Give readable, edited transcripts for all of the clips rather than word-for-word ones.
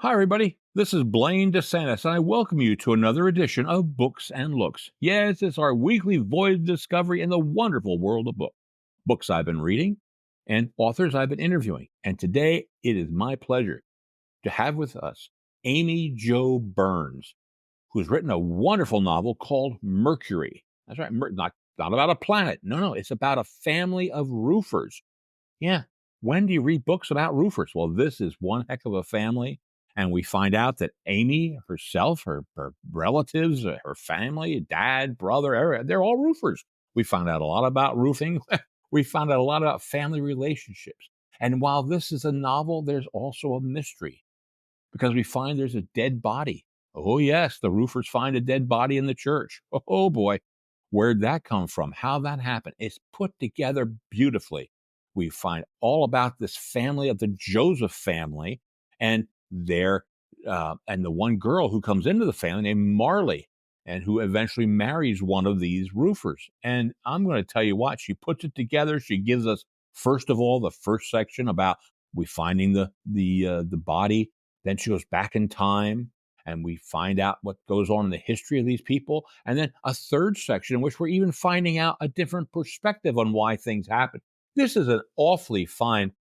Hi, everybody. This is Blaine DeSantis, and I welcome you to another edition of Books and Looks. Yes, it's our weekly voyage of discovery in the wonderful world of books I've been reading and authors I've been interviewing. And today it is my pleasure to have with us Amy Jo Burns, who's written a wonderful novel called Mercury. That's right, not about a planet. No, it's about a family of roofers. Yeah. When do you read books about roofers? Well, this is one heck of a family. And we find out that Amy herself, her relatives, her family, dad, brother, they're all roofers. We found out a lot about roofing. We found out a lot about family relationships. And while this is a novel, there's also a mystery because we find there's a dead body. Oh, yes, the roofers find a dead body in the church. Oh, boy. Where'd that come from? How that happened? It's put together beautifully. We find all about this family of the Joseph family and their and the one girl who comes into the family named Marley and who eventually marries one of these roofers. And I'm going to tell you what, she puts it together. She gives us, first of all, the first section about we finding the body. Then she goes back in time and we find out what goes on in the history of these people. And then a third section in which we're even finding out a different perspective on why things happen. This is an awfully fine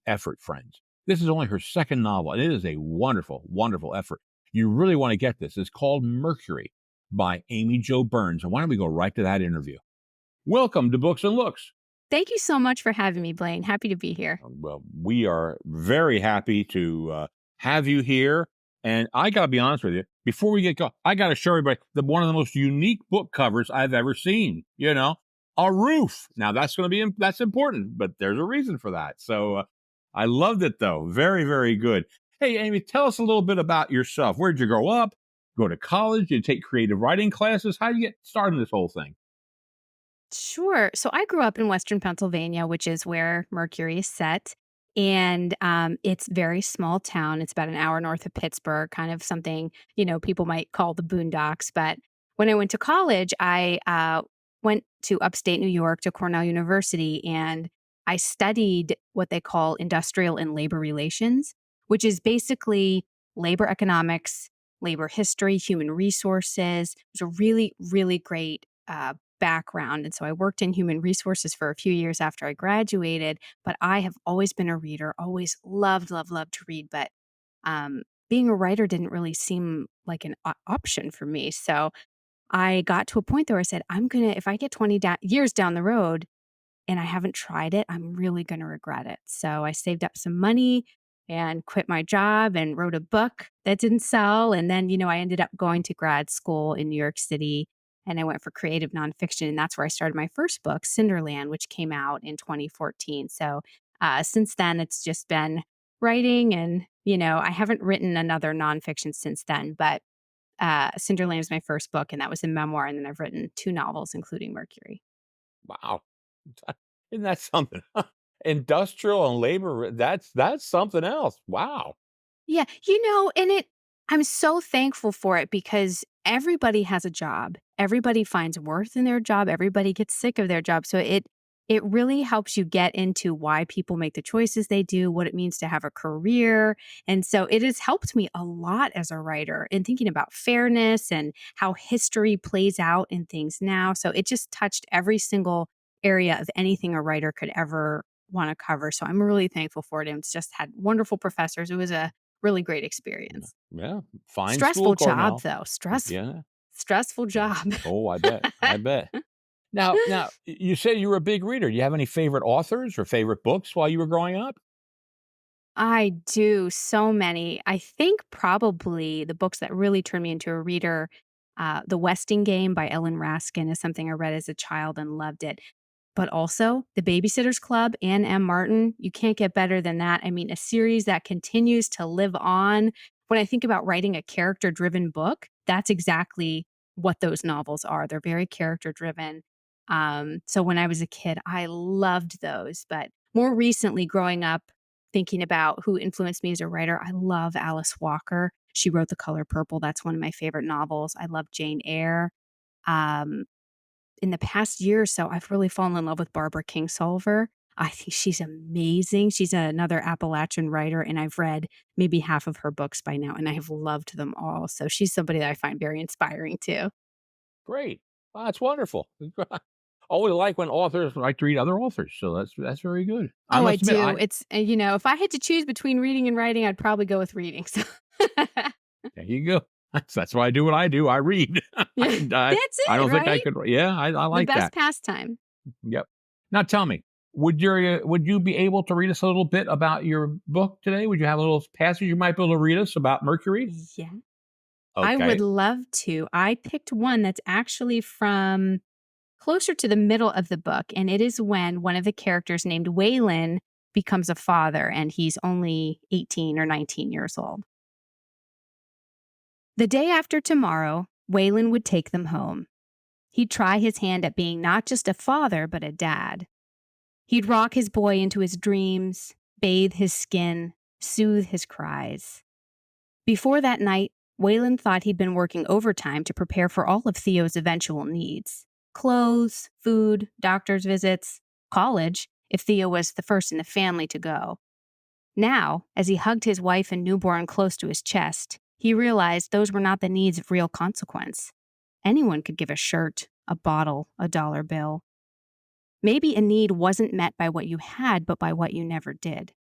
effort, friends. This is only her second novel, and it is a wonderful, wonderful effort. You really want to get this. It's called Mercury by Amy Jo Burns. And why don't we go right to that interview? Welcome to Books and Looks. Thank you so much for having me, Blaine. Happy to be here. Well, we are very happy to have you here. And I got to be honest with you, before we get going, I got to show everybody one of the most unique book covers I've ever seen. A roof. Now that's important, but there's a reason for that. So I loved it though. Very, very good. Hey, Amy, tell us a little bit about yourself. Where'd you grow up? Go to college? Did you take creative writing classes? How did you get started in this whole thing? Sure. So I grew up in Western Pennsylvania, which is where Mercury is set. And it's very small town. It's about an hour north of Pittsburgh, kind of something, people might call the boondocks. But when I went to college, I went to upstate New York to Cornell University and I studied what they call industrial and labor relations, which is basically labor economics, labor history, human resources. It was a really, really great background. And so I worked in human resources for a few years after I graduated, but I have always been a reader, always loved, loved, loved to read. But being a writer didn't really seem like an option for me. So I got to a point there where I said, if I get 20 years down the road and I haven't tried it, I'm really going to regret it. So I saved up some money and quit my job and wrote a book that didn't sell. And then, I ended up going to grad school in New York City and I went for creative nonfiction. And that's where I started my first book, Cinderland, which came out in 2014. So since then, it's just been writing. And, I haven't written another nonfiction since then, but Cinderland was my first book, and that was a memoir. And then I've written two novels, including Mercury. Wow. Isn't that something? Industrial and labor, that's something else. Wow. Yeah, and I'm so thankful for it because everybody has a job. Everybody finds worth in their job. Everybody gets sick of their job. So it really helps you get into why people make the choices they do, what it means to have a career. And so it has helped me a lot as a writer in thinking about fairness and how history plays out in things now. So it just touched every single area of anything a writer could ever want to cover. So I'm really thankful for it. And it's just had wonderful professors. It was a really great experience. Yeah. Fine school, Stressful job Cornell. though. Yeah. Stressful Yeah. job. Oh, I bet. I bet. Now, you said you were a big reader. Do you have any favorite authors or favorite books while you were growing up? I do so many. I think probably the books that really turned me into a reader, The Westing Game by Ellen Raskin is something I read as a child and loved it. But also The Babysitter's Club, Anne M. Martin. You can't get better than that. I mean, a series that continues to live on. When I think about writing a character-driven book, that's exactly what those novels are. They're very character-driven. So when I was a kid, I loved those. But more recently, growing up, thinking about who influenced me as a writer, I love Alice Walker. She wrote The Color Purple. That's one of my favorite novels. I love Jane Eyre. Um, in the past year or so, I've really fallen in love with Barbara Kingsolver. I think she's amazing. She's another Appalachian writer, and I've read maybe half of her books by now, and I have loved them all. So she's somebody that I find very inspiring too. Great. Wow, that's wonderful. Always like when authors like to read other authors, so that's very good. I Oh, I must admit, do. It's if I had to choose between reading and writing, I'd probably go with reading. So there you go. That's why I do what I do. I read. yeah, that's I it, don't think I right? could. Yeah, I The like best that. pastime. Yep. Now tell me, would you be able to read us a little bit about your book today? Would you have a little passage you might be able to read us about Mercury? Yeah. I would Okay. love to. I picked one that's actually from closer to the middle of the book, and it is when one of the characters named Waylon becomes a father, and he's only 18 or 19 years old. The day after tomorrow, Waylon would take them home. He'd try his hand at being not just a father, but a dad. He'd rock his boy into his dreams, bathe his skin, soothe his cries. Before that night, Waylon thought he'd been working overtime to prepare for all of Theo's eventual needs: clothes, food, doctor's visits, college, if Theo was the first in the family to go. Now, as he hugged his wife and newborn close to his chest, he realized those were not the needs of real consequence. Anyone could give a shirt, a bottle, a dollar bill. Maybe a need wasn't met by what you had, but by what you never did.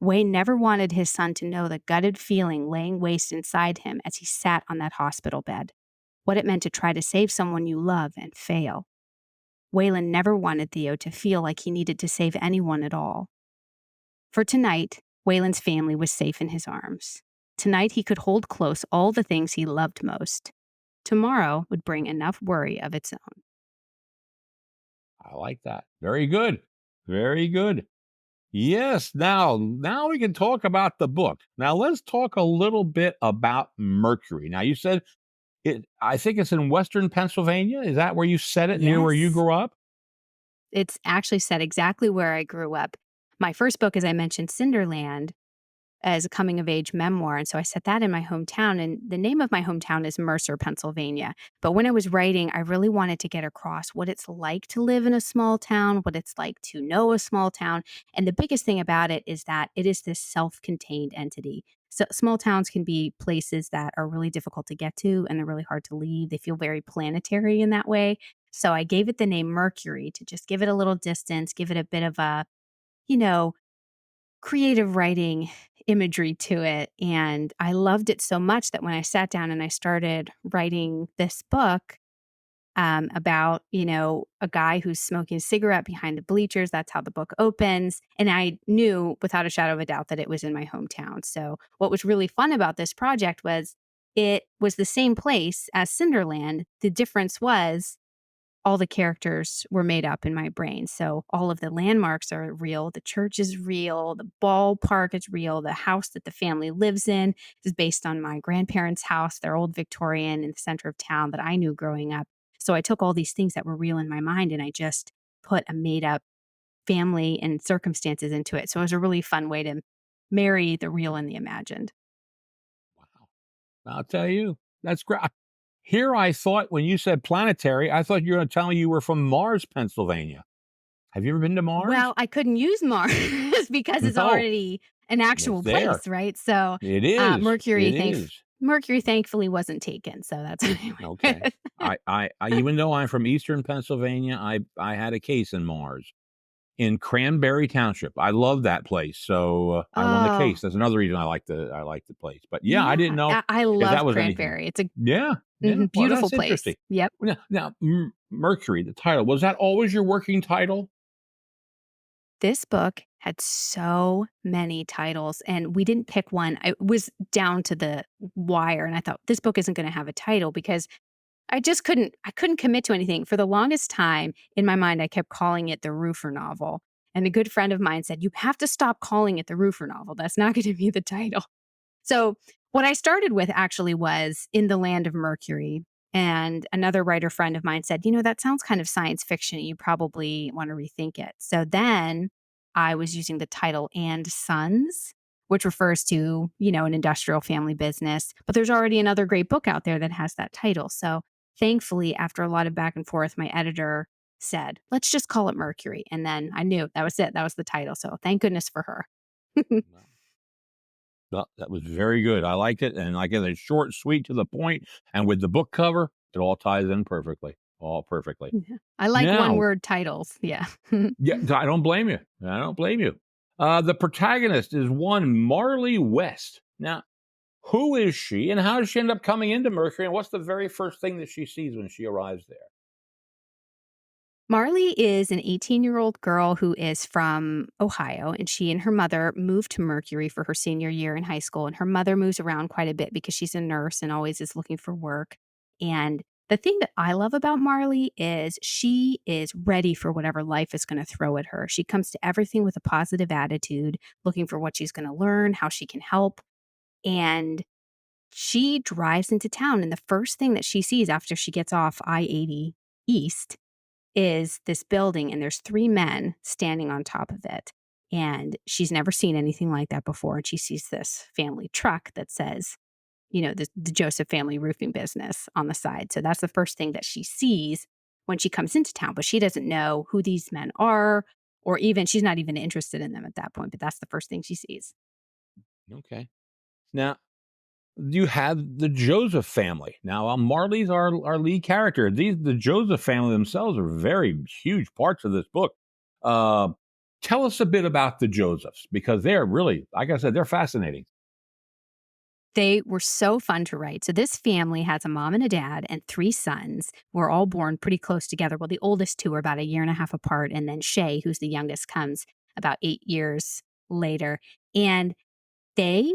Wayne never wanted his son to know the gutted feeling laying waste inside him as he sat on that hospital bed, what it meant to try to save someone you love and fail. Waylon never wanted Theo to feel like he needed to save anyone at all. For tonight, Waylon's family was safe in his arms. Tonight he could hold close all the things he loved most. Tomorrow would bring enough worry of its own. I like that. Very good. Very good. Yes. Now we can talk about the book. Now let's talk a little bit about Mercury. Now you said I think it's in Western Pennsylvania. Is that where you set it, near where you Yes, grew up? it's actually set exactly where I grew up. My first book, as I mentioned, Cinderland, as a coming of age memoir. And so I set that in my hometown. And the name of my hometown is Mercer, Pennsylvania. But when I was writing, I really wanted to get across what it's like to live in a small town, what it's like to know a small town. And the biggest thing about it is that it is this self contained entity. So small towns can be places that are really difficult to get to and they're really hard to leave. They feel very planetary in that way. So I gave it the name Mercury to just give it a little distance, give it a bit of a, you know, creative writing imagery to it. And I loved it so much that when I sat down and I started writing this book about, a guy who's smoking a cigarette behind the bleachers, that's how the book opens. And I knew without a shadow of a doubt that it was in my hometown. So what was really fun about this project was it was the same place as Cinderland. The difference was all the characters were made up in my brain. So all of the landmarks are real. The church is real. The ballpark is real. The house that the family lives in is based on my grandparents' house. They're old Victorian in the center of town that I knew growing up. So I took all these things that were real in my mind and I just put a made up family and circumstances into it. So it was a really fun way to marry the real and the imagined. Wow. I'll tell you, that's great. Here I thought when you said planetary, I thought you were going to tell me you were from Mars, Pennsylvania. Have you ever been to Mars? Well, I couldn't use Mars because it's No, already an it's actual there. place, right? So, It is. Mercury It is. Mercury thankfully wasn't taken, so that's what I went Okay. with. I even though I'm from Eastern Pennsylvania, I had a case in Mars in Cranberry Township. I love that place, so I won the Oh, case. That's another reason I like the place. But yeah, I didn't yeah. know I if that love was anything. Cranberry. It's a Yeah, yeah. Well, beautiful that's place. interesting. Yep. Now, Mercury, the title was that always your working title? This book had so many titles, and we didn't pick one. It was down to the wire, and I thought, "This book isn't gonna have a title," because I couldn't commit to anything. For the longest time, in my mind, I kept calling it the Roofer novel, and a good friend of mine said, "You have to stop calling it the Roofer novel. That's not gonna be the title." So, what I started with actually was In the Land of Mercury, and another writer friend of mine said, That sounds kind of science fiction. You probably wanna rethink it." So then I was using the title And Sons, which refers to, an industrial family business, but there's already another great book out there that has that title. So, thankfully, after a lot of back and forth, my editor said, "Let's just call it Mercury." And then I knew that was it. That was the title. So thank goodness for her. Wow. That was very good. I liked it, and like I said, short, sweet, to the point, and with the book cover, it all ties in perfectly, all perfectly. Yeah. I like one Now, word titles. Yeah. yeah, I don't blame you. I don't blame you. The protagonist is one Marley West. Now, who is she, and how does she end up coming into Mercury, and what's the very first thing that she sees when she arrives there? Marley is an 18-year-old girl who is from Ohio, and she and her mother moved to Mercury for her senior year in high school. And her mother moves around quite a bit because she's a nurse and always is looking for work. And the thing that I love about Marley is she is ready for whatever life is going to throw at her. She comes to everything with a positive attitude, looking for what she's going to learn, how she can help. And she drives into town. And the first thing that she sees after she gets off I-80 East is this building, and there's 3 men standing on top of it, and she's never seen anything like that before, and she sees this family truck that says, the Joseph family roofing business on the side. So that's the first thing that she sees when she comes into town, but she doesn't know who these men are, or even she's not even interested in them at that point, but that's the first thing she sees. Okay. Now, you have the Joseph family. Now, Marley's our lead character. The Joseph family themselves are very huge parts of this book. Uh, Tell us a bit about the Josephs because they're really, like I said, they're fascinating. They were so fun to write. So this family has a mom and a dad and 3 sons who are all born pretty close together. Well, the oldest 2 are about a year and a half apart, and then Shay, who's the youngest, comes about 8 years later. And they,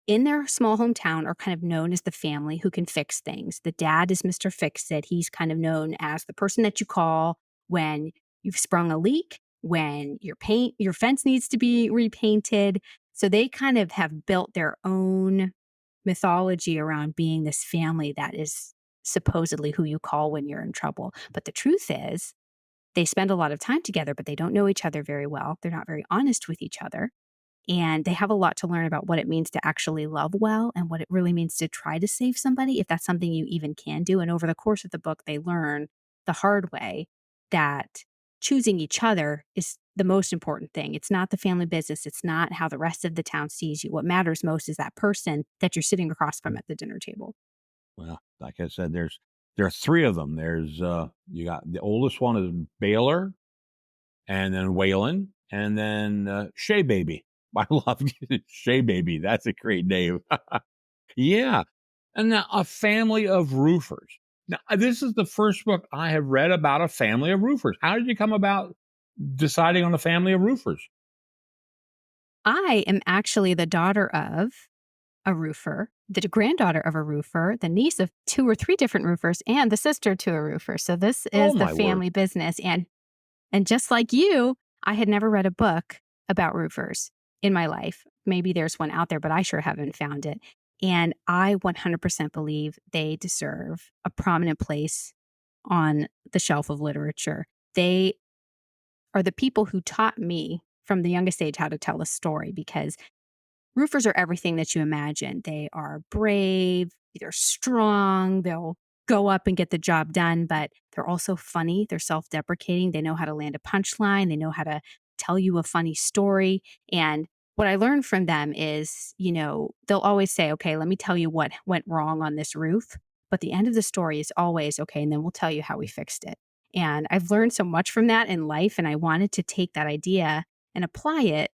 in their small hometown, are kind of known as the family who can fix things. The dad is Mr. Fix It. He's kind of known as the person that you call when you've sprung a leak, when your fence needs to be repainted. So they kind of have built their own mythology around being this family that is supposedly who you call when you're in trouble. But the truth is, they spend a lot of time together, but they don't know each other very well. They're not very honest with each other. And they have a lot to learn about what it means to actually love well and what it really means to try to save somebody, if that's something you even can do. And over the course of the book, they learn the hard way that choosing each other is the most important thing. It's not the family business. It's not how the rest of the town sees you. What matters most is that person that you're sitting across from at the dinner table. Well, like I said, there are 3 of them. There's you got the oldest one is Baylor, and then Waylon, and then Shea Baby. I love Shea Baby. That's a great name. Yeah. And now a family of roofers. Now, this is the first book I have read about a family of roofers. How did you come about deciding on a family of roofers? I am actually the daughter of a roofer, the granddaughter of a roofer, the niece of 2 or 3 different roofers, and the sister to a roofer. So this Oh is the my word. family business. And just like you, I had never read a book about roofers in my life. Maybe there's one out there, but I sure haven't found it. And I 100% believe they deserve a prominent place on the shelf of literature. They are the people who taught me from the youngest age how to tell a story, because roofers are everything that you imagine. They are brave, they're strong, they'll go up and get the job done, but they're also funny, they're self-deprecating, they know how to land a punchline, they know how to tell you a funny story. And what I learned from them is, they'll always say, "Okay, let me tell you what went wrong on this roof." But the end of the story is always, "Okay, and then we'll tell you how we fixed it." And I've learned so much from that in life, and I wanted to take that idea and apply it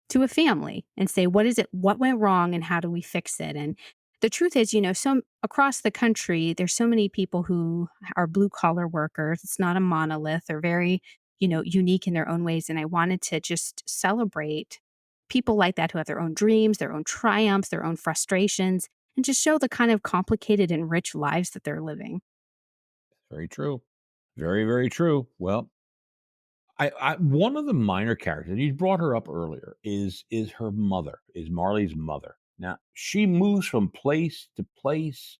to a family and say, what went wrong and how do we fix it? And the truth is, some across the country, there's so many people who are blue collar workers. It's not a monolith. They're very, unique in their own ways. And I wanted to just celebrate people like that who have their own dreams, their own triumphs, their own frustrations, and just show the kind of complicated and rich lives that they're living. Very true. Very, very true. Well, I one of the minor characters, you brought her up earlier, is her mother, is Marley's mother. Now, she moves from place to place,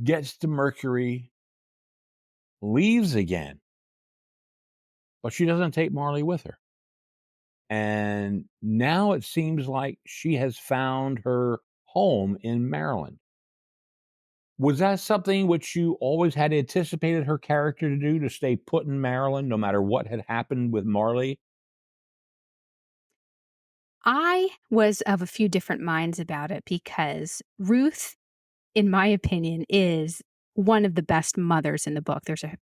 gets to Mercury, leaves again, but she doesn't take Marley with her. And now it seems like she has found her home in Maryland. Was that something which you always had anticipated her character to do, to stay put in Maryland no matter what had happened with Marley? I was of a few different minds about it because Ruth, in my opinion, is one of the best mothers in the book. There's a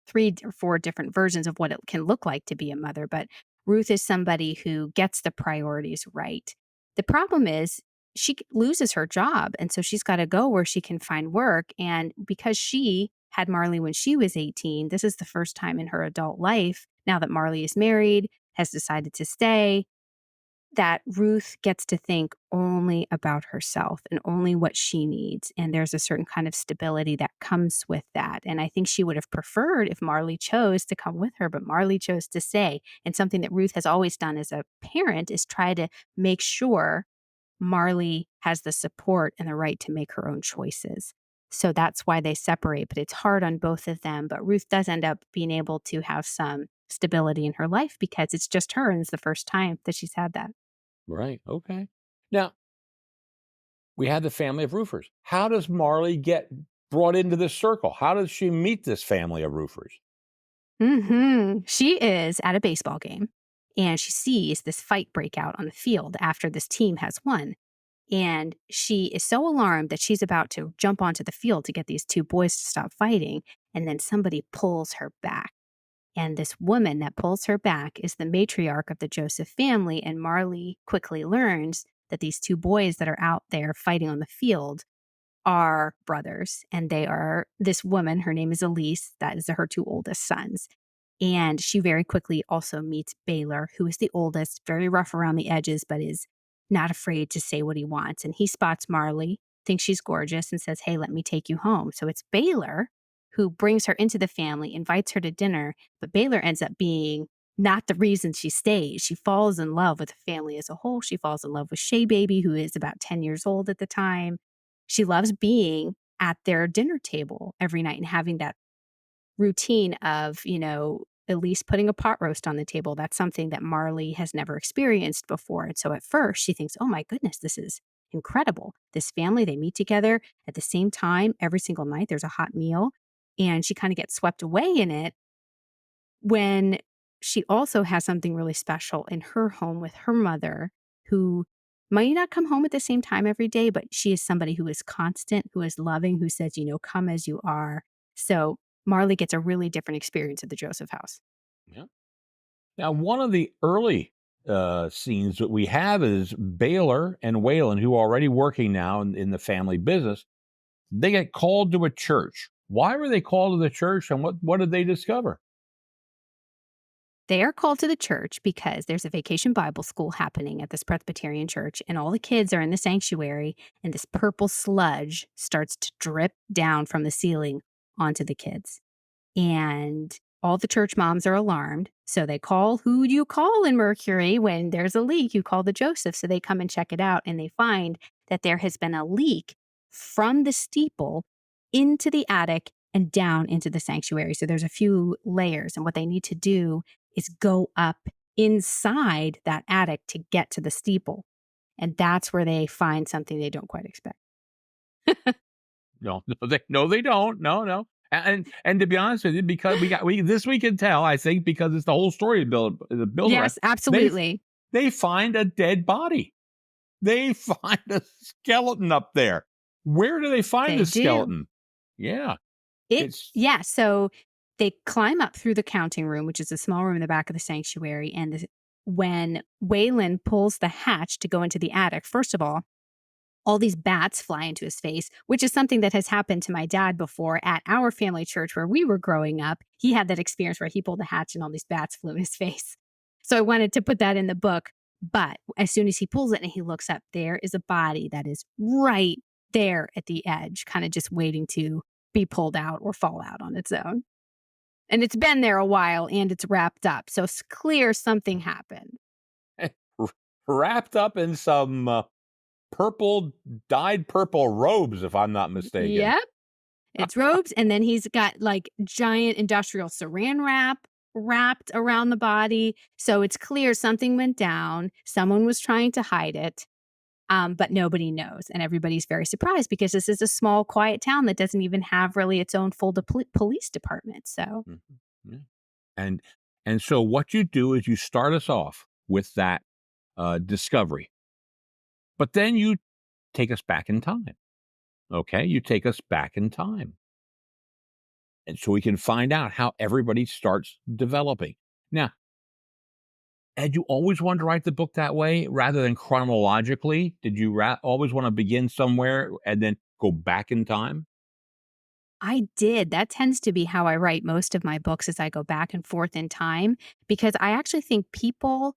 3 or 4 different versions of what it can look like to be a mother, but Ruth is somebody who gets the priorities right. The problem is loses her job, and so she's gotta go where she can find work, and because she had Marley when she was 18, this is the first time in her adult life, now that Marley is married, has decided to stay, that Ruth gets to think only about herself and only what she needs. And there's a certain kind of stability that comes with that. And I think she would have preferred if Marley chose to come with her, but Marley chose to stay. And something that Ruth has always done as a parent is try to make sure Marley has the support and the right to make her own choices. So that's why they separate, but it's hard on both of them. But Ruth does end up being able to have some stability in her life because it's just her and it's the first time that she's had that. Right. Okay. Now, we had the family of roofers. How does Marley get brought into this circle? How does she meet this family of roofers? She is at a baseball game and she sees this fight break out on the field after this team has won. And she is so alarmed that she's about to jump onto the field to get these two boys to stop fighting. And then somebody pulls her back. And this woman that pulls her back is the matriarch of the Joseph family. And Marley quickly learns that these two boys that are out there fighting on the field are brothers. And they are this woman, her name is Elise, that is her two oldest sons. And she very quickly also meets Baylor, who is the oldest, very rough around the edges, but is not afraid to say what he wants. And he spots Marley, thinks she's gorgeous, and says, "Hey, let me take you home." So it's Baylor who brings her into the family, invites her to dinner, but Baylor ends up being not the reason she stays. She falls in love with the family as a whole. She falls in love with Shea Baby, who is about 10 years old at the time. She loves being at their dinner table every night and having that routine of, at least putting a pot roast on the table. That's something that Marley has never experienced before. And so at first she thinks, oh my goodness, this is incredible. This family, they meet together at the same time every single night. There's a hot meal. And she kind of gets swept away in it when she also has something really special in her home with her mother, who might not come home at the same time every day, but she is somebody who is constant, who is loving, who says, come as you are. So Marley gets a really different experience at the Joseph house. Yeah. Now, one of the early scenes that we have is Baylor and Waylon, who are already working now in the family business. They get called to a church. Why were they called to the church, and what did they discover? They are called to the church because there's a vacation Bible school happening at this Presbyterian church, and all the kids are in the sanctuary, and this purple sludge starts to drip down from the ceiling onto the kids. And all the church moms are alarmed. So they call, who do you call in Mercury when there's a leak? You call the Joseph. So they come and check it out, and they find that there has been a leak from the steeple into the attic and down into the sanctuary. So there's a few layers, and what they need to do is go up inside that attic to get to the steeple. And that's where they find something they don't quite expect. No, they don't. No, no. And to be honest with you, because we can tell, I think, because it's the whole story build around. Yes, absolutely. They find a dead body. They find a skeleton up there. Where do they find They the do. skeleton? Yeah. So they climb up through the counting room, which is a small room in the back of the sanctuary. And when Waylon pulls the hatch to go into the attic, first of all these bats fly into his face, which is something that has happened to my dad before at our family church where we were growing up. He had that experience where he pulled the hatch and all these bats flew in his face. So I wanted to put that in the book. But as soon as he pulls it and he looks up, there is a body that is right there at the edge, kind of just waiting to be pulled out or fall out on its own. And it's been there a while and it's wrapped up. So it's clear something happened. Wrapped up in some dyed purple robes, if I'm not mistaken. Yep. It's robes. And then he's got like giant industrial saran wrap wrapped around the body. So it's clear something went down. Someone was trying to hide it. but nobody knows, and everybody's very surprised because this is a small, quiet town that doesn't even have really its own full police department. So Mhm. Yeah. And and so what you do is you start us off with that, discovery, but then you take us back in time, okay? You take us back in time, and so we can find out how everybody starts developing. Now, had you always wanted to write the book that way rather than chronologically? Did you always wanna begin somewhere and then go back in time? I did. That tends to be how I write most of my books as I go back and forth in time because I actually think people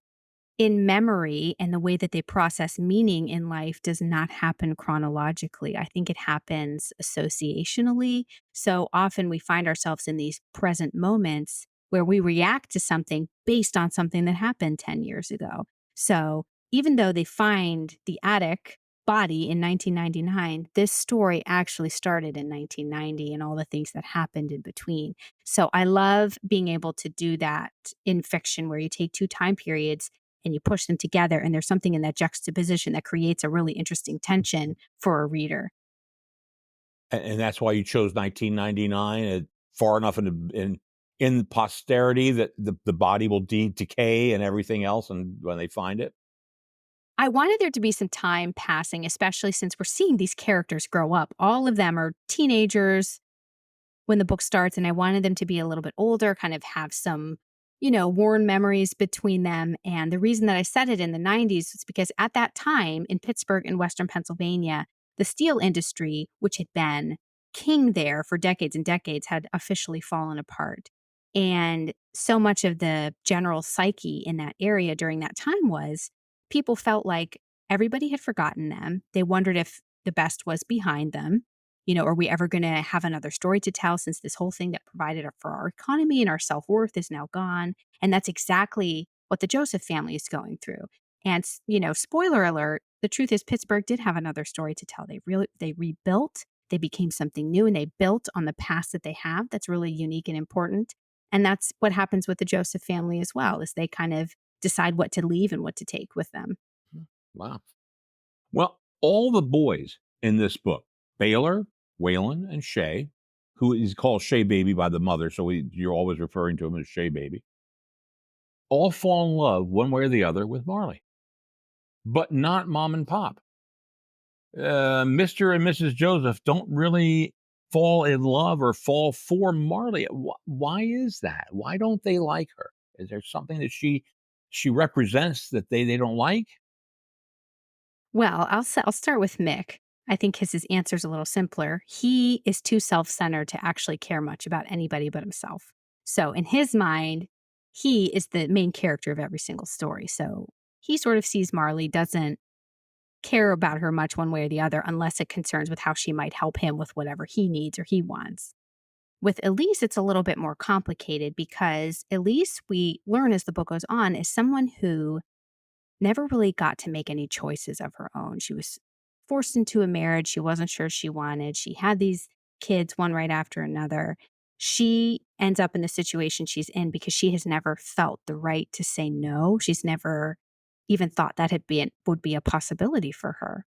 in memory and the way that they process meaning in life does not happen chronologically. I think it happens associationally. So often we find ourselves in these present moments where we react to something based on something that happened 10 years ago. So even though they find the attic body in 1999, this story actually started in 1990 and all the things that happened in between. So I love being able to do that in fiction where you take two time periods and you push them together and there's something in that juxtaposition that creates a really interesting tension for a reader. And that's why you chose 1999, far enough in posterity that the body will decay and everything else, and when they find it? I wanted there to be some time passing, especially since we're seeing these characters grow up. All of them are teenagers when the book starts, and I wanted them to be a little bit older, kind of have some, worn memories between them. And the reason that I set it in the 90s was because at that time in Pittsburgh and Western Pennsylvania, the steel industry, which had been king there for decades and decades, had officially fallen apart. And so much of the general psyche in that area during that time was people felt like everybody had forgotten them. They wondered if the best was behind them. Are we ever going to have another story to tell since this whole thing that provided for our economy and our self worth is now gone? And that's exactly what the Joseph family is going through. And, spoiler alert, the truth is Pittsburgh did have another story to tell. They rebuilt, they became something new, and they built on the past that they have that's really unique and important. And that's what happens with the Joseph family as well, is they kind of decide what to leave and what to take with them. Hmm, wow. Well, all the boys in this book, Baylor, Waylon, and Shay, who is called Shay Baby by the mother, so you're always referring to him as Shay Baby, all fall in love one way or the other with Marley, but not mom and pop. Mr. and Mrs. Joseph don't really fall in love or fall for Marley. Why is that? Why don't they like her? Is there something that she represents that they don't like? Well, I'll start with Mick. I think his answer's a little simpler. He is too self-centered to actually care much about anybody but himself. So in his mind, he is the main character of every single story. So he sort of sees Marley, doesn't care about her much one way or the other unless it concerns with how she might help him with whatever he needs or he wants. With Elise, it's a little bit more complicated because Elise, we learn as the book goes on, is someone who never really got to make any choices of her own. She was forced into a marriage she wasn't sure she wanted. She had these kids one right after another. She ends up in the situation she's in because she has never felt the right to say no. She's never even thought that would be a possibility for her.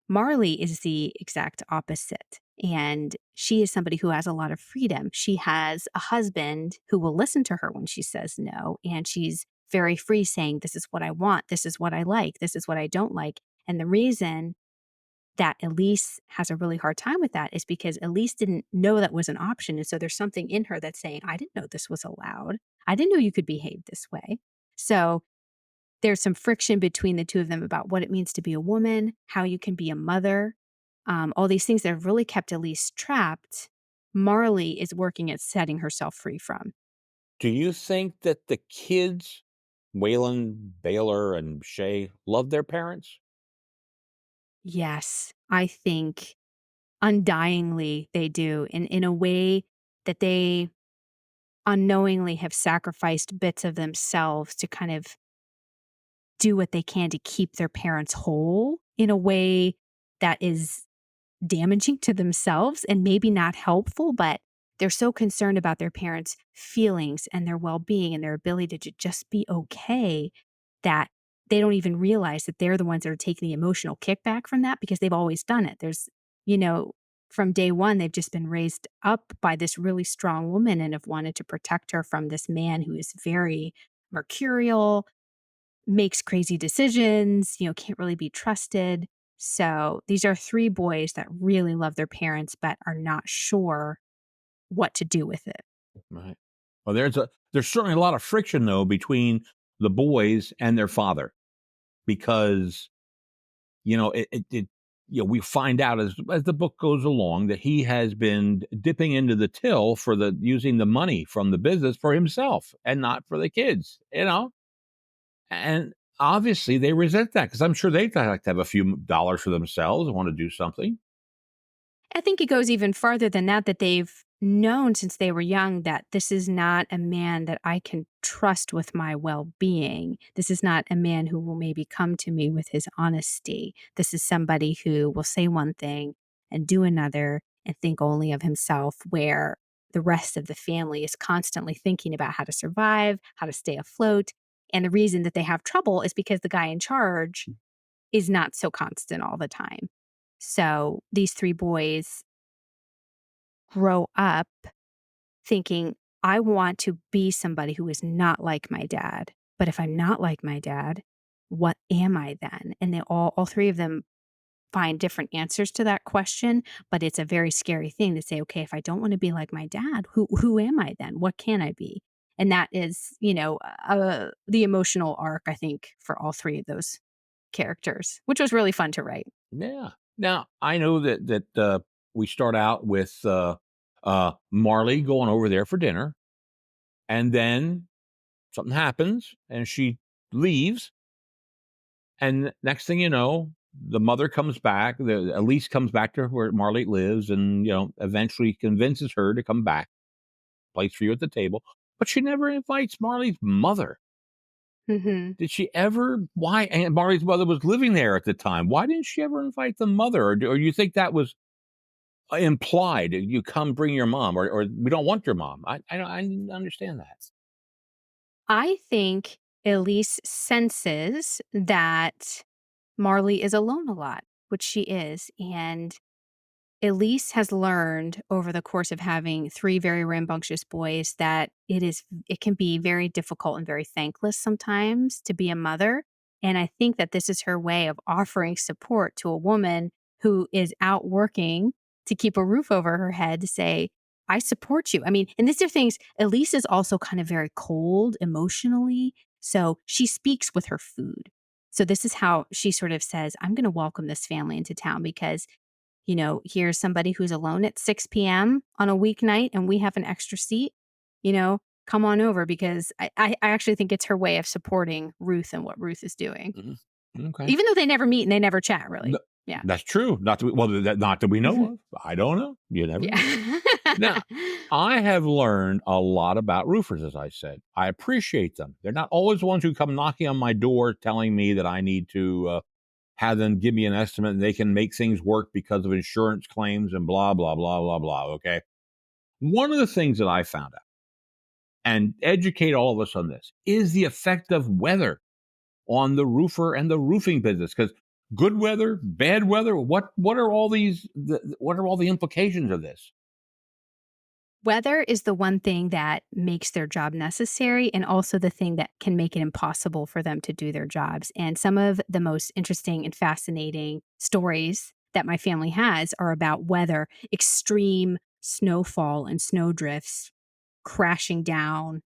Marley is the exact opposite. And she is somebody who has a lot of freedom. She has a husband who will listen to her when she says no. And she's very free saying, this is what I want. This is what I like. This is what I don't like. And the reason that Elise has a really hard time with that is because Elise didn't know that was an option. And so there's something in her that's saying, I didn't know this was allowed. I didn't know you could behave this way. So there's some friction between the two of them about what it means to be a woman, how you can be a mother, all these things that have really kept Elise trapped. Marley is working at setting herself free from. Do you think that the kids, Waylon, Baylor, and Shay, love their parents? Yes, I think undyingly they do in a way that they unknowingly have sacrificed bits of themselves to kind of do what they can to keep their parents whole in a way that is damaging to themselves and maybe not helpful, but they're so concerned about their parents' feelings and their well being and their ability to just be okay that they don't even realize that they're the ones that are taking the emotional kickback from that because they've always done it. You know, from day one, they've just been raised up by this really strong woman and have wanted to protect her from this man who is very mercurial, makes crazy decisions, can't really be trusted. So these are 3 boys that really love their parents, but are not sure what to do with it. Right. Well, there's certainly a lot of friction though between the boys and their father because we find out as the book goes along that he has been dipping into the till for the using the money from the business for himself and not for the kids. And obviously they resent that because I'm sure they'd like to have a few dollars for themselves and want to do something. I think it goes even farther than that, that they've known since they were young that this is not a man that I can trust with my well being. This is not a man who will maybe come to me with his honesty. This is somebody who will say one thing and do another and think only of himself, where the rest of the family is constantly thinking about how to survive, how to stay afloat. And the reason that they have trouble is because the guy in charge is not so constant all the time. So these 3 boys grow up thinking, I want to be somebody who is not like my dad. But if I'm not like my dad, what am I then? And they all 3 of them find different answers to that question. But it's a very scary thing to say, okay, if I don't want to be like my dad, who am I then? What can I be? And that is, the emotional arc, I think, for all 3 of those characters, which was really fun to write. Yeah. Now I know that we start out with Marley going over there for dinner, and then something happens, and she leaves, and next thing you know, the mother comes back. The Elise comes back to where Marley lives, and eventually convinces her to come back, place for you at the table. But she never invites Marley's mother. Hmm. Did she ever? Why? And Marley's mother was living there at the time. Why didn't she ever invite the mother? Or do you think that was implied? You come, bring your mom, or we don't want your mom. I didn't understand that. I think Elise senses that Marley is alone a lot, which she is. And Elise has learned over the course of having 3 very rambunctious boys that it can be very difficult and very thankless sometimes to be a mother. And I think that this is her way of offering support to a woman who is out working to keep a roof over her head to say, I support you. I mean, and these are things, Elise is also kind of very cold emotionally. So she speaks with her food. So this is how she sort of says, I'm going to welcome this family into town because here's somebody who's alone at 6 p.m. on a weeknight and we have an extra seat, come on over because I actually think it's her way of supporting Ruth and what Ruth is doing. Mhm. Okay. Even though they never meet and they never chat really. No, Yeah. that's true. Not that we know Mhm. of. I don't know. You never know. Yeah. Now, I have learned a lot about roofers, as I said. I appreciate them. They're not always the ones who come knocking on my door telling me that I need to have them give me an estimate and they can make things work because of insurance claims and blah, blah, blah, blah, blah. Okay. One of the things that I found out, and educate all of us on this, is the effect of weather on the roofer and the roofing business. Because good weather, bad weather, what are all what are all the implications of this? Weather is the one thing that makes their job necessary and also the thing that can make it impossible for them to do their jobs. And some of the most interesting and fascinating stories that my family has are about weather, extreme snowfall and snowdrifts crashing down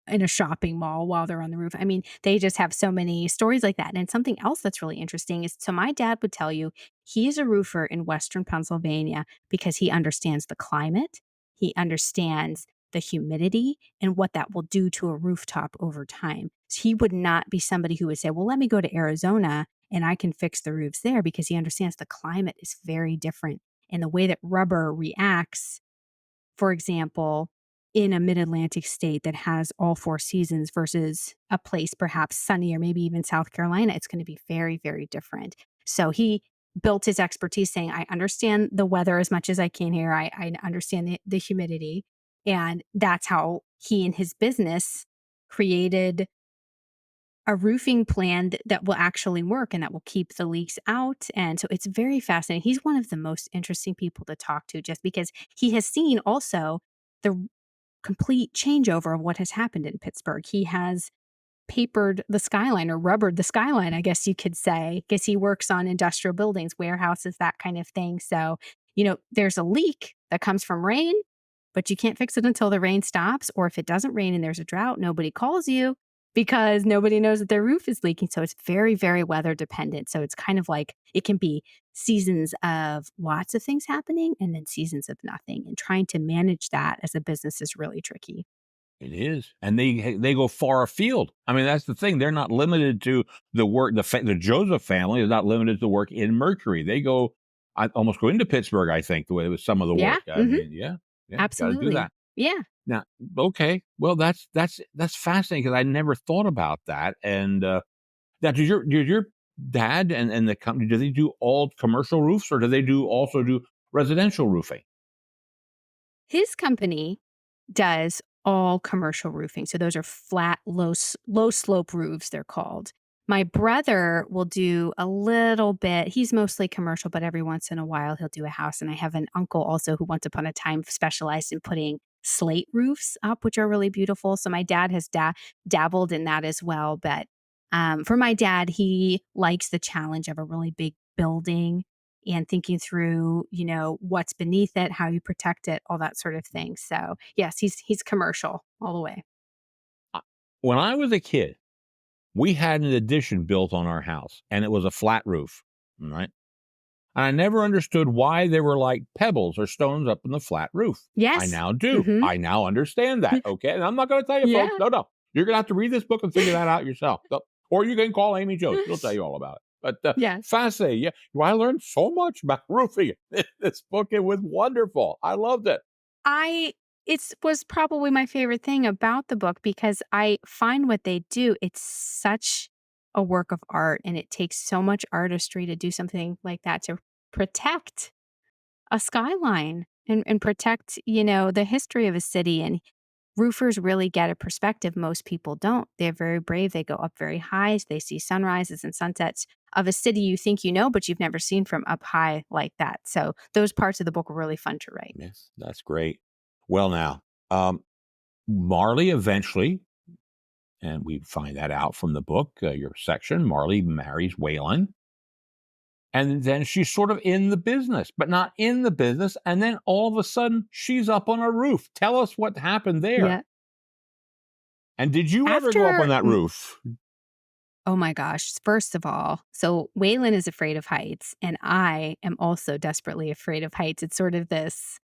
in a shopping mall while they're on the roof. I mean, they just have so many stories like that. And something else that's really interesting is so my dad would tell you he's a roofer in Western Pennsylvania because he understands the climate, he understands the humidity and what that will do to a rooftop over time. So he would not be somebody who would say, well, let me go to Arizona and I can fix the roofs there because he understands the climate is very different. And the way that rubber reacts, for example, in a mid-Atlantic state that has all 4 seasons versus a place perhaps sunny or maybe even South Carolina, it's gonna be very, very different. So he built his expertise saying, "I understand the weather as much as I can here. I understand the humidity." And that's how he and his business created a roofing plan that will actually work and that will keep the leaks out. And so it's very fascinating. He's one of the most interesting people to talk to just because he has seen also the complete changeover of what has happened in Pittsburgh. He has papered the skyline or rubbered the skyline, I guess you could say, because he works on industrial buildings, warehouses, that kind of thing. So, there's a leak that comes from rain, but you can't fix it until the rain stops. Or if it doesn't rain and there's a drought, nobody calls you because nobody knows that their roof is leaking. So it's very, very weather dependent. So it's kind of like it can be seasons of lots of things happening and then seasons of nothing. And trying to manage that as a business is really tricky. It is, and they go far afield. I mean, that's the thing. They're not limited to the work. The Joseph family is not limited to work in Mercury. They go, I almost go into Pittsburgh. I think the way with some of the Yeah. work. I mean, yeah, got to do Absolutely. that. Yeah. Now, okay, well, that's fascinating because I never thought about that. And now, does your dad and the company, do they do all commercial roofs, or do they also do residential roofing? His company does all commercial roofing. So those are flat, low slope roofs, they're called. My brother will do a little bit. He's mostly commercial, but every once in a while he'll do a house. And I have an uncle also who once upon a time specialized in putting slate roofs up, which are really beautiful. So my dad has dabbled in that as well. But for my dad, he likes the challenge of a really big building and thinking through, what's beneath it, how you protect it, all that sort of thing. So, yes, he's commercial all the way. Uh, When I was a kid, we had an addition built on our house, and it was a flat roof, right? And I never understood why there were like pebbles or stones up in the flat roof. I Yes. now do. Mhm. I now understand that. Okay. And I'm not going to tell you, folks. Yeah. No, no. You're going to have to read this book and figure that out yourself. No. Or you can call Amy Joe. She'll tell you all about it. But Yes. fascinating. Yeah. Well, I learned so much about roofing in this book. It was wonderful. I loved it. I It was probably my favorite thing about the book because I find what they do, it's such a work of art and it takes so much artistry to do something like that to protect a skyline and protect, the history of a city. And roofers really get a perspective most people don't. They're very brave. They go up very high. They see sunrises and sunsets of a city you think you know, but you've never seen from up high like that. So those parts of the book were really fun to write. Yes. That's great. Well, now, um, Marley eventually, and we find that out from the book, your section, Marley marries Waylon. And then she's sort of in the business, but not in the business. And then all of a sudden, she's up on a roof. Tell us what happened there. Yeah. And did you ever go up on After, that roof? oh my gosh, first of all, so Waylon is afraid of heights, and I am also desperately afraid of heights. It's sort of this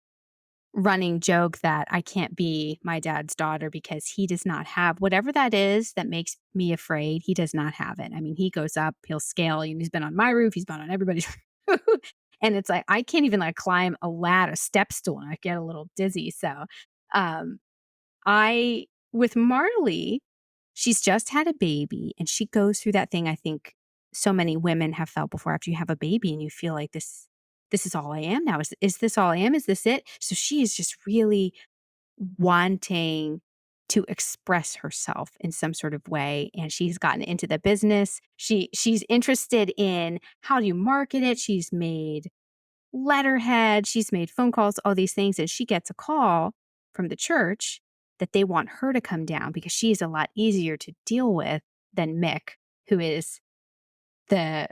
running joke that I can't be my dad's daughter because he does not have whatever that is that makes me afraid. He does not have it. I mean, he goes up, he'll scale. He's been on my roof, he's been on everybody's roof. And it's like I can't even like climb a ladder, step stool, and I get a little dizzy. So um I with Marley, she's just had a baby and she goes through that thing I think so many women have felt before after you have a baby and you feel like this is all I am now. Is this all I am? Is this it? So she is just really wanting to express herself in some sort of way and she's gotten into the business. She's interested in how do you market it? She's made letterhead, she's made phone calls, all these things, and she gets a call from the church that they want her to come down because she's a lot easier to deal with than Mick, who is the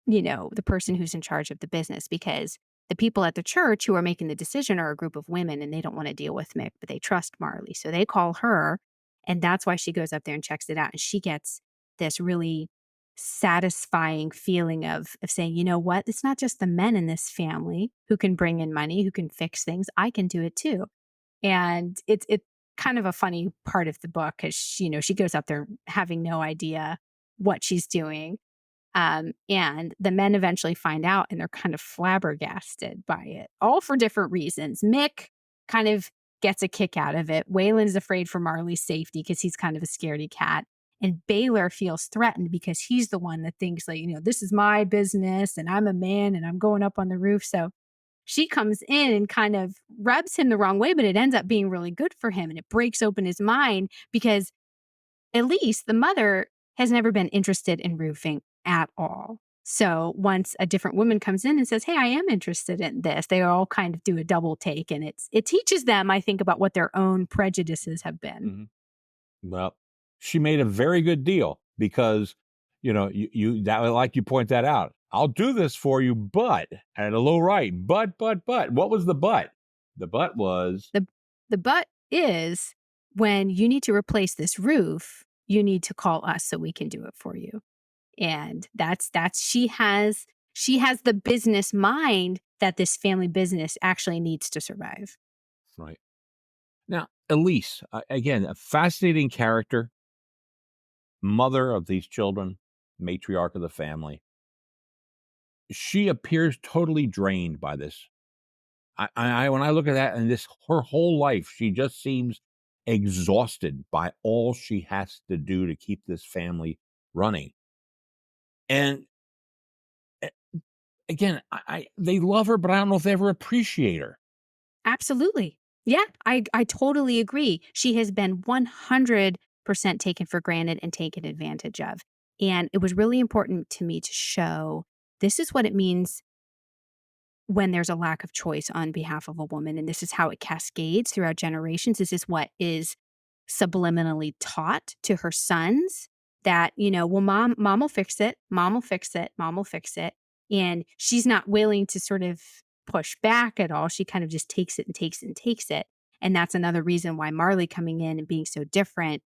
the person who's in charge of the business because the people at the church who are making the decision are a group of women and they don't want to deal with Mick, but they trust Marley. So they call her and that's why she goes up there and checks it out. And she gets this really satisfying feeling of saying, you know what? It's not just the men in this family who can bring in money, who can fix things. I can do it too. And it's kind of a funny part of the book because she goes up there having no idea what she's doing and the men eventually find out and they're kind of flabbergasted by it, all for different reasons. Mick kind of gets a kick out of it. Waylon's afraid for Marley's safety because he's kind of a scaredy cat. And Baylor feels threatened because he's the one that thinks like, this is my business and I'm a man and I'm going up on the roof. So she comes in and kind of rubs him the wrong way, but it ends up being really good for him. And it breaks open his mind because at least the mother has never been interested in roofing at all. So once a different woman comes in and says, "Hey, I am interested in this," they all kind of do a double take, and it teaches them, I think, about what their own prejudices have been. Mhm. Well, she made a very good deal because, you that like you point that out. "I'll do this for you, but" at a low right, but. What was the but? The but was The the but is when you need to replace this roof, you need to call us so we can do it for you. And that's she has the business mind that this family business actually needs to survive. right. Now, Elise, again, a fascinating character, mother of these children, matriarch of the family. She appears totally drained by this. When I look at that and this her whole life, she just seems exhausted by all she has to do to keep this family running. And a- again, they love her, but I don't know if they ever appreciate her. Absolutely. Yeah, I totally agree. She has been 100% taken for granted and taken advantage of. And it was really important to me to show this is what it means when there's a lack of choice on behalf of a woman, and this is how it cascades throughout generations. This is what is subliminally taught to her sons that, well, mom will fix it, mom will fix it, mom will fix it. And she's not willing to sort of push back at all. She kind of just takes it and takes it and takes it. And that's another reason why Marley coming in and being so different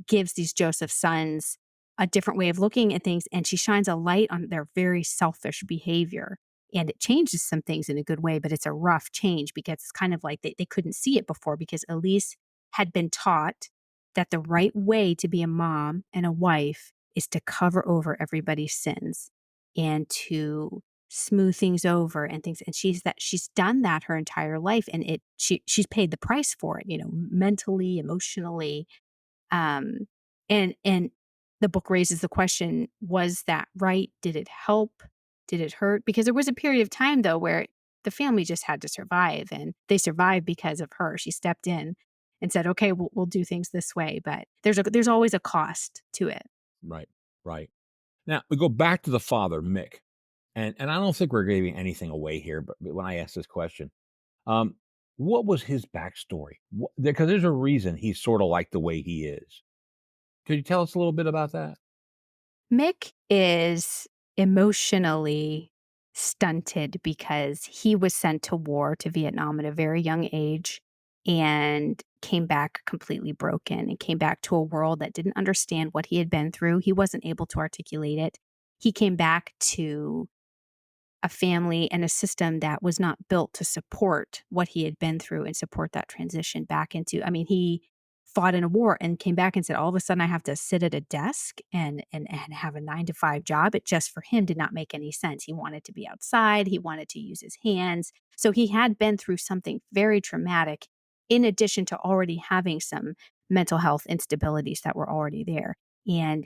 gives these Joseph sons a different way of looking at things, and she shines a light on their very selfish behavior. And it changes some things in a good way, but it's a rough change because it's kind of like they couldn't see it before because Elise had been taught that the right way to be a mom and a wife is to cover over everybody's sins and to smooth things over and things. And she's done that her entire life, and she's paid the price for it, mentally, emotionally, um, and the book raises the question, was that right? Did it help? Did it hurt? Because there was a period of time though where the family just had to survive, and they survived because of her. She stepped in and said, "Okay, we'll do things this way." But there's always a cost to it. Right, right. Now we go back to the father, Mick, and I don't think we're giving anything away here, but when I ask this question, um, what was his backstory? Because there's a reason he's sort of like the way he is. Could you tell us a little bit about that? Mick is emotionally stunted because he was sent to war to Vietnam at a very young age and came back completely broken and came back to a world that didn't understand what he had been through. He wasn't able to articulate it. He came back to a family and a system that was not built to support what he had been through and support that transition back into. I mean, he fought in a war and came back and said, all of a sudden I have to sit at a desk and have a 9 to 5 job. It just for him did not make any sense. He wanted to be outside, he wanted to use his hands. So he had been through something very traumatic in addition to already having some mental health instabilities that were already there. And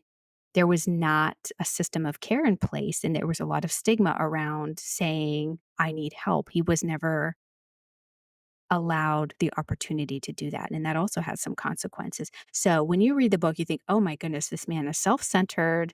there was not a system of care in place, and there was a lot of stigma around saying, "I need help." He was never allowed the opportunity to do that, and that also has some consequences. So when you read the book, you think, "Oh my goodness, this man is self-centered,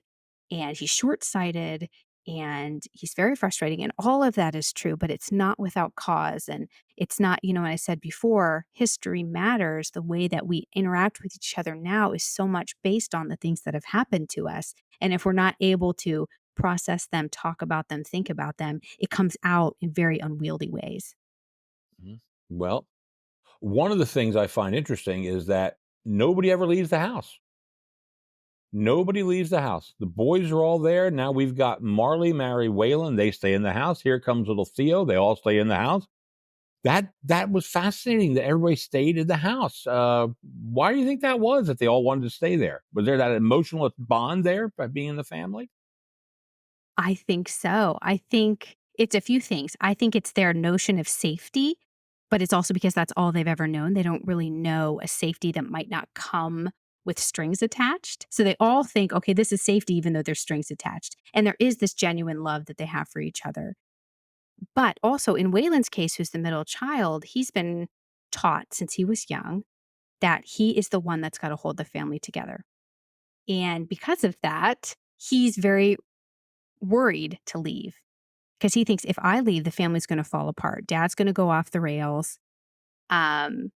and he's short-sighted, and he's very frustrating," and all of that is true, but it's not without cause, and it's not, when I said before, history matters. The way that we interact with each other now is so much based on the things that have happened to us, and if we're not able to process them, talk about them, think about them, it comes out in very unwieldy ways. Mhm. Well, one of the things I find interesting is that nobody ever leaves the house. Nobody leaves the house. The boys are all there. Now we've got Marley marry Waylon. They stay in the house. Here comes little Theo. They all stay in the house. That was fascinating that everybody stayed in the house. Why do you think that was? That they all wanted to stay there? Was there that emotional bond there by being in the family? I think so. I think it's a few things. I think it's their notion of safety, but it's also because that's all they've ever known. They don't really know a safety that might not come with strings attached. So they all think, okay, this is safety, even though there's strings attached. And there is this genuine love that they have for each other. But also in Waylon's case, who's the middle child, he's been taught since he was young that he is the one that's got to hold the family together. And because of that, he's very worried to leave because he thinks if I leave, the family's going to fall apart. Dad's going to go off the rails. Um,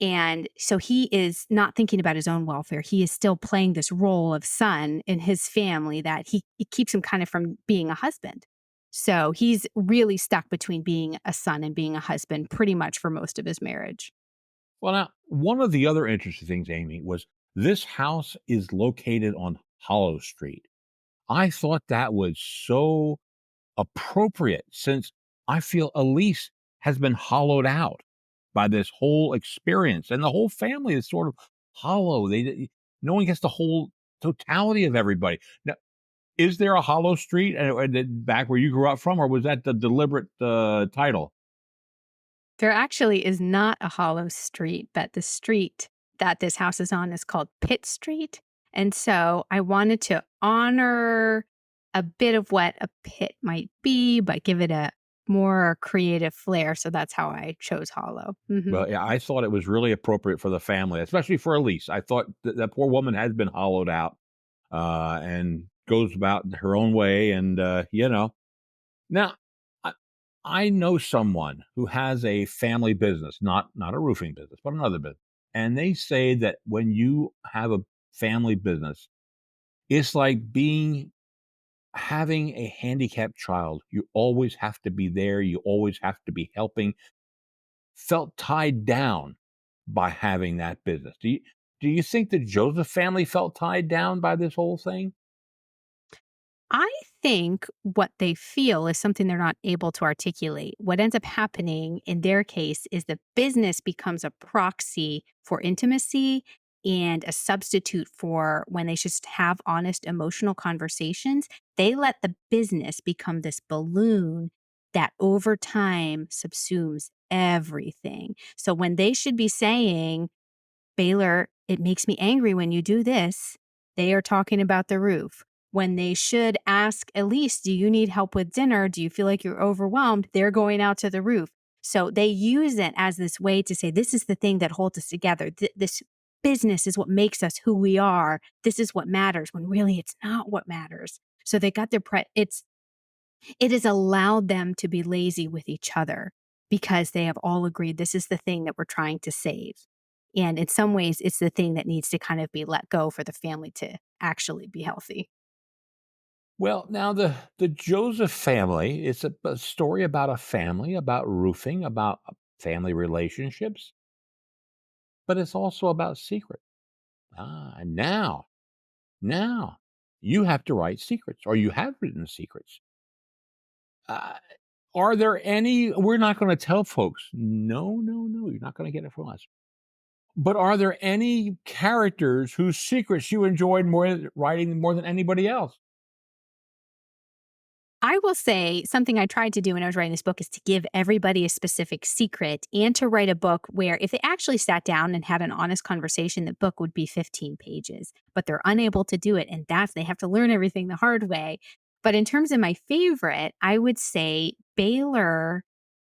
and so he is not thinking about his own welfare. He is still playing this role of son in his family that it keeps him kind of from being a husband. So he's really stuck between being a son and being a husband pretty much for most of his marriage. Well, now, one of the other interesting things, Amy, was this house is located on Hollow Street. I thought that was so appropriate since I feel Elise has been hollowed out by this whole experience, and the whole family is sort of hollow. No one gets the whole totality of everybody. Now, is there a Hollow Street back where you grew up from, or was that the deliberate title? There actually is not a hollow street, but the street that this house is on is called Pitt Street. And so I wanted to honor a bit of what a pit might be, but give it a more creative flair. So that's how I chose hollow. Mhm. Well, yeah, I thought it was really appropriate for the family, especially for Elise. I thought that poor woman has been hollowed out and goes about her own way, and now, I I know someone who has a family business, not a roofing business, but another business, and they say that when you have a family business, it's like being having a handicapped child. You always have to be there. You always have to be helping. Felt tied down by having that business. Do you think the Joseph family felt tied down by this whole thing? I think what they feel is something they're not able to articulate. What ends up happening in their case is the business becomes a proxy for intimacy and a substitute for when they should have honest emotional conversations. They let the business become this balloon that over time subsumes everything. So when they should be saying, Baylor, it makes me angry when you do this. They are talking about the roof. When they should ask Elise, do you need help with dinner? Do you feel like you're overwhelmed? They're going out to the roof. So they use it as this way to say, this is the thing that holds us together. This business is what makes us who we are. This is what matters when really it's not what matters. So they got it has allowed them to be lazy with each other because they have all agreed this is the thing that we're trying to save. And in some ways, it's the thing that needs to kind of be let go for the family to actually be healthy. Well, now the Joseph family, it's a story about a family, about roofing, about family relationships, but it's also about secret. Now you have to write secrets, or you have written secrets. Uh, are there any? We're not going to tell folks. No, no, no. You're not going to get it from us. But are there any characters whose secrets you enjoyed more writing more than anybody else? I will say something I tried to do when I was writing this book is to give everybody a specific secret and to write a book where if they actually sat down and had an honest conversation, the book would be 15 pages, but they're unable to do it. And they have to learn everything the hard way. But in terms of my favorite, I would say Baylor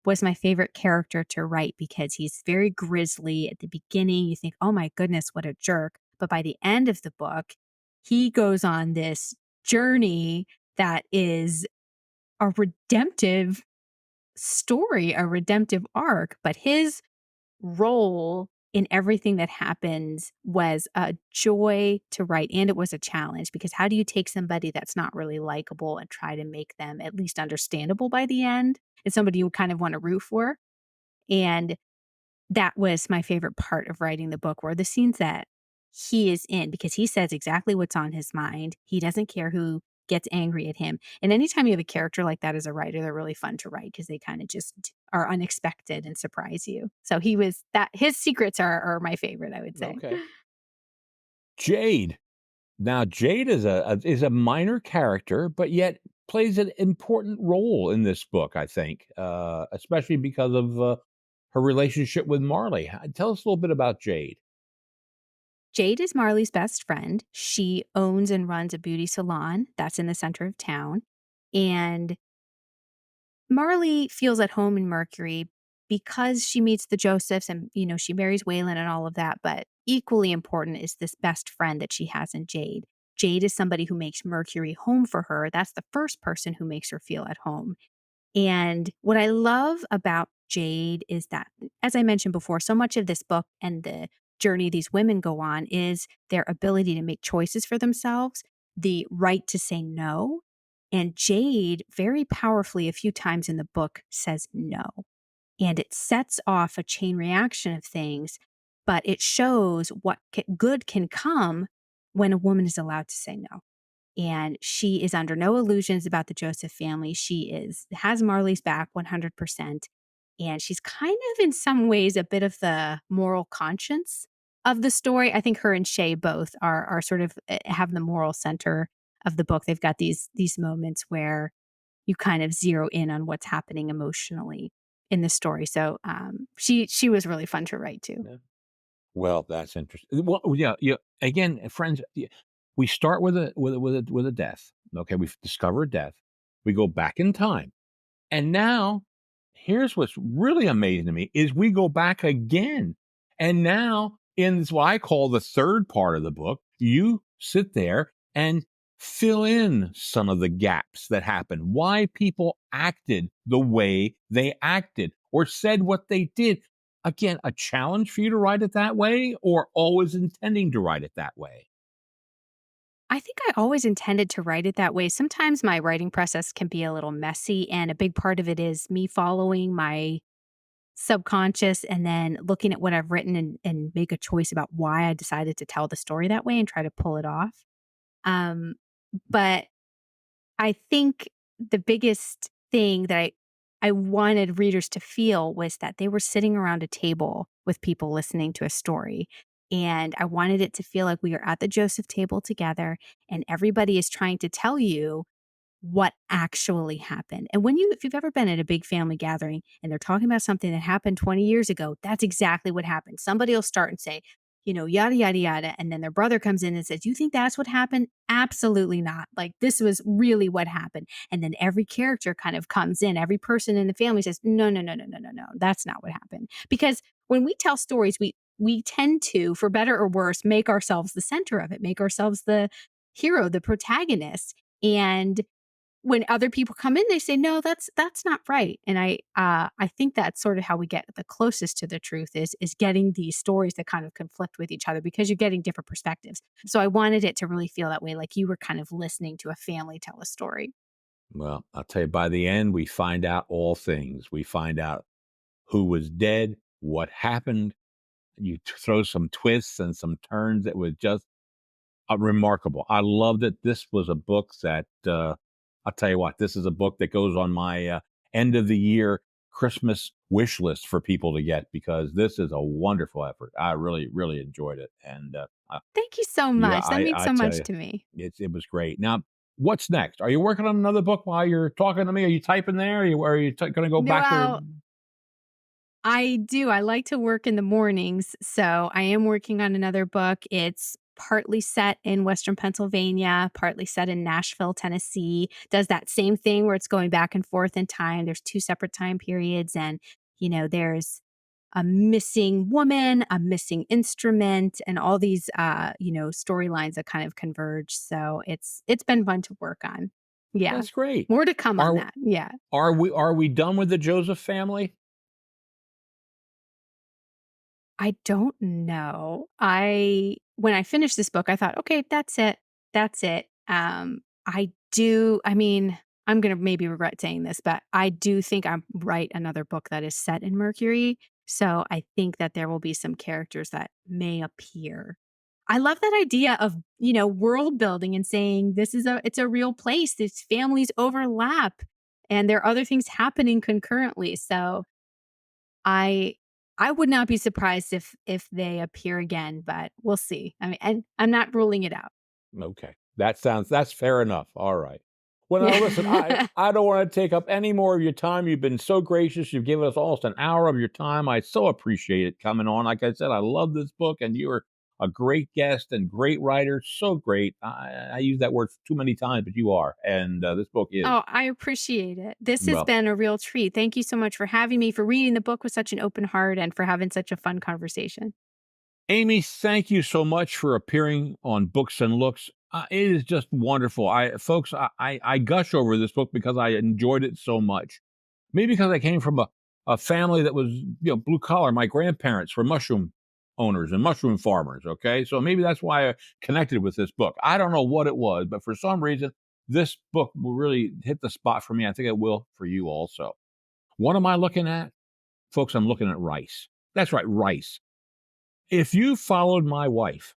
was my favorite character to write because he's very grisly at the beginning. You think, oh my goodness, what a jerk. But by the end of the book, he goes on this journey that is a redemptive story, a redemptive arc, but his role in everything that happens was a joy to write, and it was a challenge because how do you take somebody that's not really likable and try to make them at least understandable by the end and somebody you kind of want to root for? And that was my favorite part of writing the book were the scenes that he is in because he says exactly what's on his mind. He doesn't care who gets angry at him. And anytime you have a character like that as a writer, they're really fun to write because they kind of just are unexpected and surprise you. So he was that his secrets are my favorite, I would say. Okay. Jade. Now, Jade is a minor character, but yet plays an important role in this book, I think, especially because of her relationship with Marley. Tell us a little bit about Jade. Jade is Marley's best friend. She owns and runs a beauty salon that's in the center of town. And Marley feels at home in Mercury because she meets the Josephs and, she marries Waylon and all of that. But equally important is this best friend that she has in Jade. Jade is somebody who makes Mercury home for her. That's the first person who makes her feel at home. And what I love about Jade is that, as I mentioned before, so much of this book and the journey these women go on is their ability to make choices for themselves, the right to say no. And Jade, very powerfully, a few times in the book, says no. And it sets off a chain reaction of things, but it shows what good can come when a woman is allowed to say no. And she is under no illusions about the Joseph family. She has Marley's back 100%. And she's kind of in some ways a bit of the moral conscience of the story. I think her and Shay both are sort of have the moral center of the book. They've got these moments where you kind of zero in on what's happening emotionally in the story. So she was really fun to write too. Yeah. Well, that's interesting. Well, yeah, yeah. Again, friends, we start with a death. Okay, we've discovered death. We go back in time, and now here's what's really amazing to me is we go back again, and now in this, what I call the third part of the book, you sit there and fill in some of the gaps that happened, why people acted the way they acted or said what they did. Again, a challenge for you to write it that way or always intending to write it that way? I think I always intended to write it that way. Sometimes my writing process can be a little messy, and a big part of it is me following my subconscious and then looking at what I've written and make a choice about why I decided to tell the story that way and try to pull it off. Um, but I think the biggest thing that I wanted readers to feel was that they were sitting around a table with people listening to a story. And I wanted it to feel like we are at the Joseph table together and everybody is trying to tell you what actually happened. And if you've ever been at a big family gathering and they're talking about something that happened 20 years ago, that's exactly what happened. Somebody will start and say, yada, yada, yada. And then their brother comes in and says, you think that's what happened? Absolutely not. Like, this was really what happened. And then every character kind of comes in. Every person in the family says, no, no, no, no, no, no, no. That's not what happened. Because when we tell stories, we tend to, for better or worse, make ourselves the center of it, make ourselves the hero, the protagonist. And when other people come in, they say, "No, that's not right." And I think that's sort of how we get the closest to the truth is getting these stories that kind of conflict with each other because you're getting different perspectives. So I wanted it to really feel that way, like you were kind of listening to a family tell a story. Well, I'll tell you, by the end, we find out all things. We find out who was dead, what happened. You throw some twists and some turns that was just remarkable. I loved it. This was a book that I'll tell you what. This is a book that goes on my end of the year Christmas wish list for people to get because this is a wonderful effort. I really, really enjoyed it, and Thank you so yeah, much. That means I so tell much you, to me. it was great. Now, what's next? Are you working on another book while you're talking to me? Are you typing there? Are you going to go back to? Well, I do. I like to work in the mornings. So I am working on another book. It's partly set in Western Pennsylvania, partly set in Nashville, Tennessee. Does that same thing where it's going back and forth in time. There's two separate time periods. And, there's a missing woman, a missing instrument, and all these storylines that kind of converge. So it's been fun to work on. Yeah. That's great. More to come on Are that. Yeah. are we done with the Joseph family? I don't know. When I finished this book, I thought, "Okay, that's it. That's it." I mean, I'm gonna maybe regret saying this, but I do think I'm write another book that is set in Mercury, so I think that there will be some characters that may appear. I love that idea of, world building and saying it's a real place, these families overlap, and there are other things happening concurrently, so I I would not be surprised if they appear again, but we'll see. I mean, and I'm not ruling it out. Okay. That's fair enough. All right. Well, now listen, I Yeah. I don't want to take up any more of your time. You've been so gracious. You've given us almost an hour of your time. I so appreciate it coming on. Like I said, I love this book, and you're a great guest and great writer. So great. I use that word too many times, but you are. And this book is. Oh, I appreciate it. This has Well, been a real treat. Thank you so much for having me, for reading the book with such an open heart, and for having such a fun conversation. Amy, thank you so much for appearing on Books and Looks. It is just wonderful. Folks, I gush over this book because I enjoyed it so much. Maybe because I came from a family that was, blue collar. My grandparents were mushroom owners and mushroom farmers. Okay. So maybe that's why I connected with this book. I don't know what it was, but for some reason, this book will really hit the spot for me. I think it will for you also. What am I looking at? Folks, I'm looking at rice. That's right, rice. If you followed my wife,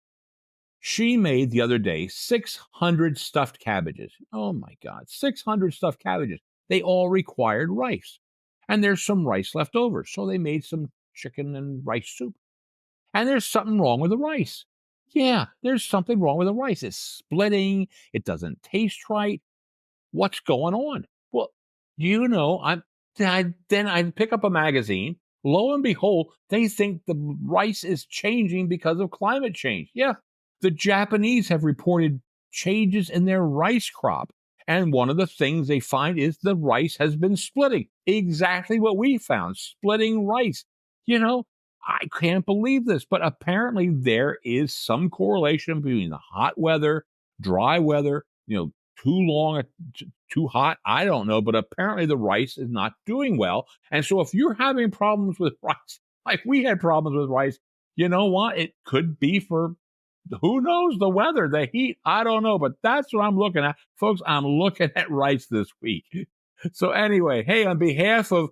she made the other day 600 stuffed cabbages. Oh my God, 600 stuffed cabbages. They all required rice. And there's some rice left over. So they made some chicken and rice soup. And there's something wrong with the rice. Yeah, there's something wrong with the rice. It's splitting. It doesn't taste right. What's going on? Well, then I pick up a magazine. Lo and behold, they think the rice is changing because of climate change. Yeah, the Japanese have reported changes in their rice crop. And one of the things they find is the rice has been splitting. Exactly what we found, splitting rice. I can't believe this, but apparently there is some correlation between the hot weather, dry weather, too long, too hot. I don't know, but apparently the rice is not doing well. And so if you're having problems with rice, like we had problems with rice, you know what? It could be for who knows the weather, the heat. I don't know, but that's what I'm looking at. Folks, I'm looking at rice this week. So anyway, hey, on behalf of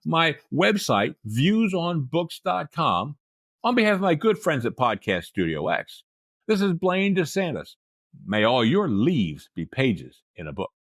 my website, viewsonbooks.com, on behalf of my good friends at Podcast Studio X, this is Blaine DeSantis. May all your leaves be pages in a book.